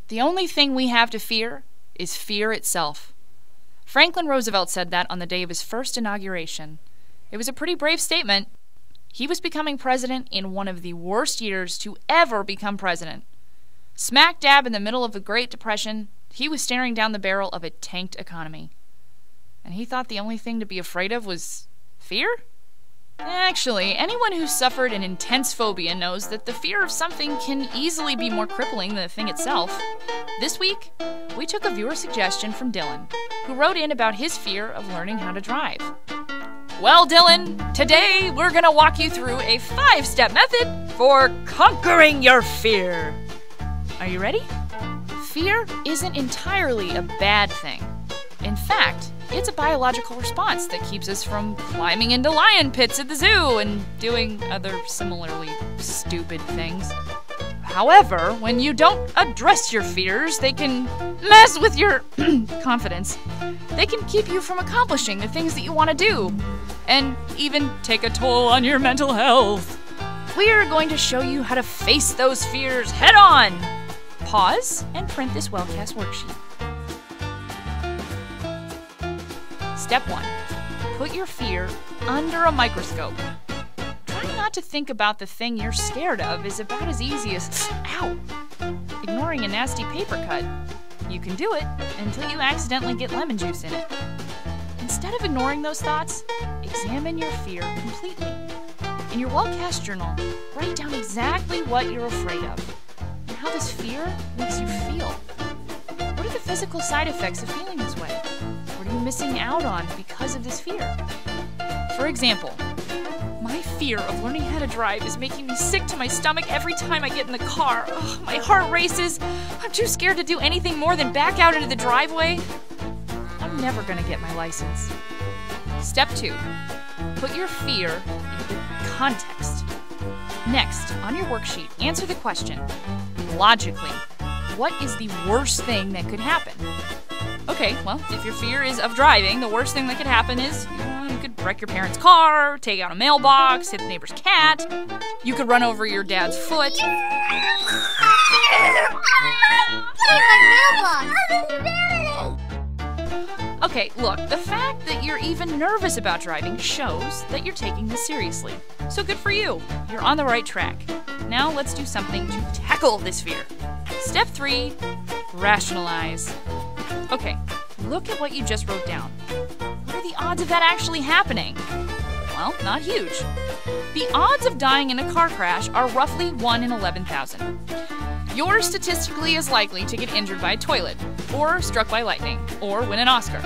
The only thing we have to fear is fear itself. Franklin Roosevelt said that on the day of his first inauguration. It was a pretty brave statement. He was becoming president in one of the worst years to ever become president. Smack dab in the middle of the Great Depression, he was staring down the barrel of a tanked economy. And he thought the only thing to be afraid of was fear? Actually, anyone who suffered an intense phobia knows that the fear of something can easily be more crippling than the thing itself. This week, we took a viewer suggestion from Dylan, who wrote in about his fear of learning how to drive. Well, Dylan, today we're going to walk you through a 5-step method for conquering your fear. Are you ready? Fear isn't entirely a bad thing. In fact, it's a biological response that keeps us from climbing into lion pits at the zoo and doing other similarly stupid things. However, when you don't address your fears, they can mess with your confidence. They can keep you from accomplishing the things that you want to do, and even take a toll on your mental health. We're going to show you how to face those fears head on. Pause and print this Wellcast worksheet. Step 1. Put your fear under a microscope. Trying not to think about the thing you're scared of is about as easy as, ow, ignoring a nasty paper cut. You can do it until you accidentally get lemon juice in it. Instead of ignoring those thoughts, examine your fear completely. In your Wellcast journal, write down exactly what you're afraid of and how this fear makes you feel. What are the physical side effects of feeling this way? What are you missing out on because of this fear? For example, my fear of learning how to drive is making me sick to my stomach every time I get in the car. Ugh, my heart races. I'm too scared to do anything more than back out into the driveway. I'm never gonna get my license. Step 2. Put your fear into context. Next, on your worksheet, answer the question, logically, what is the worst thing that could happen? Okay, well, if your fear is of driving, the worst thing that could happen is, you could wreck your parents' car, take out a mailbox, hit the neighbor's cat, you could run over your dad's foot. Okay, look, the fact that you're even nervous about driving shows that you're taking this seriously. So good for you. You're on the right track. Now let's do something to tackle this fear. Step 3, rationalize. Okay, look at what you just wrote down. What are the odds of that actually happening? Well, not huge. The odds of dying in a car crash are roughly 1 in 11,000. You're statistically as likely to get injured by a toilet, or struck by lightning, or win an Oscar.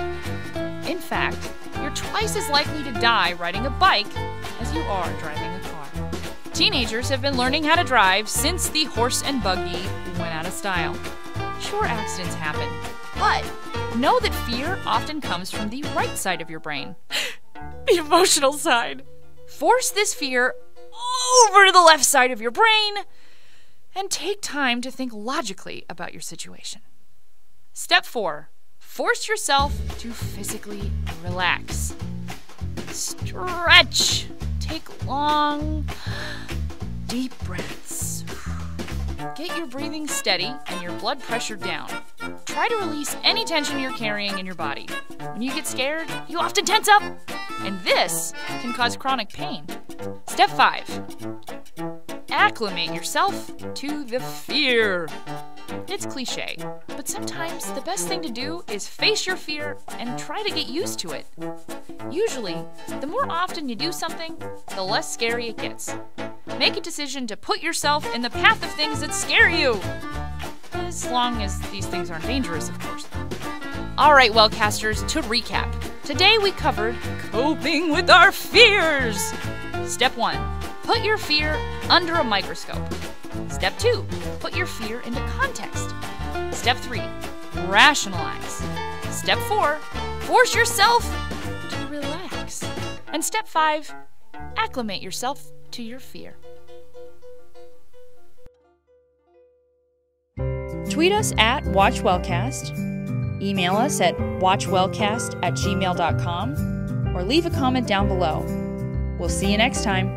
In fact, you're twice as likely to die riding a bike as you are driving a car. Teenagers have been learning how to drive since the horse and buggy went out of style. Sure, accidents happen, but know that fear often comes from the right side of your brain. The emotional side. Force this fear over to the left side of your brain and take time to think logically about your situation. Step 4. Force yourself to physically relax. Stretch. Take long, deep breaths. Get your breathing steady and your blood pressure down. Try to release any tension you're carrying in your body. When you get scared, you often tense up, and this can cause chronic pain. Step 5. Acclimate yourself to the fear. It's cliche, but sometimes the best thing to do is face your fear and try to get used to it. Usually, the more often you do something, the less scary it gets. Make a decision to put yourself in the path of things that scare you. As long as these things aren't dangerous, of course. All right, Wellcasters, to recap. Today we covered coping with our fears. Step 1. Put your fear under a microscope. Step 2. Put your fear into context. Step 3. Rationalize. Step 4. Force yourself to relax. And step 5. Acclimate yourself to your fear. Tweet us at WatchWellcast, email us at watchwellcast@gmail.com, or leave a comment down below. We'll see you next time.